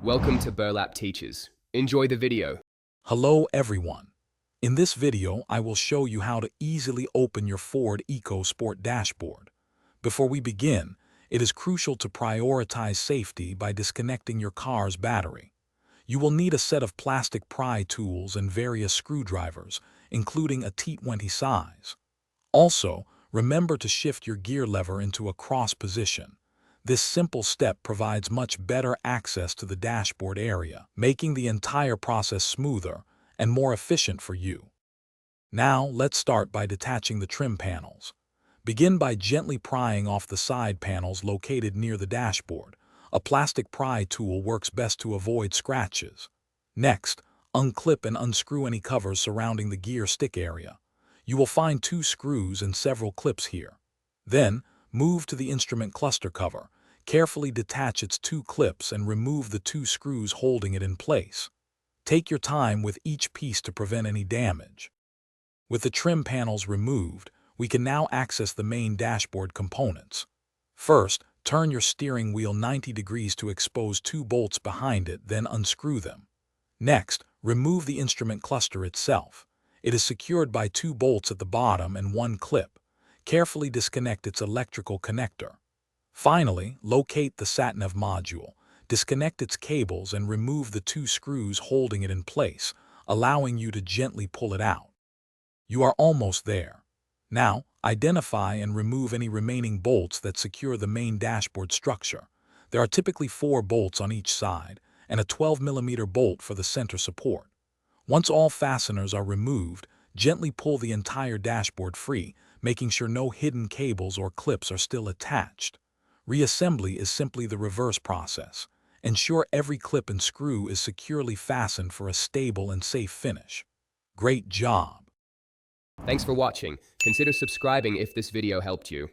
Welcome to Burlap Teachers. Enjoy the video. Hello everyone. In this video, I will show you how to easily open your Ford Ecosport dashboard. Before we begin, it is crucial to prioritize safety by disconnecting your car's battery. You will need a set of plastic pry tools and various screwdrivers, including a T20 size. Also, remember to shift your gear lever into a cross position. This simple step provides much better access to the dashboard area, making the entire process smoother and more efficient for you. Now, let's start by detaching the trim panels. Begin by gently prying off the side panels located near the dashboard. A plastic pry tool works best to avoid scratches. Next, unclip and unscrew any covers surrounding the gear stick area. You will find 2 screws and several clips here. Then, move to the instrument cluster cover. Carefully detach its 2 clips and remove the 2 screws holding it in place. Take your time with each piece to prevent any damage. With the trim panels removed, we can now access the main dashboard components. First, turn your steering wheel 90 degrees to expose 2 bolts behind it, then unscrew them. Next, remove the instrument cluster itself. It is secured by 2 bolts at the bottom and 1 clip. Carefully disconnect its electrical connector. Finally, locate the sat-nav module, disconnect its cables and remove the 2 screws holding it in place, allowing you to gently pull it out. You are almost there. Now, identify and remove any remaining bolts that secure the main dashboard structure. There are typically 4 bolts on each side and a 12mm bolt for the center support. Once all fasteners are removed, gently pull the entire dashboard free, making sure no hidden cables or clips are still attached. Reassembly is simply the reverse process. Ensure every clip and screw is securely fastened for a stable and safe finish. Great job! Thanks for watching. Consider subscribing if this video helped you.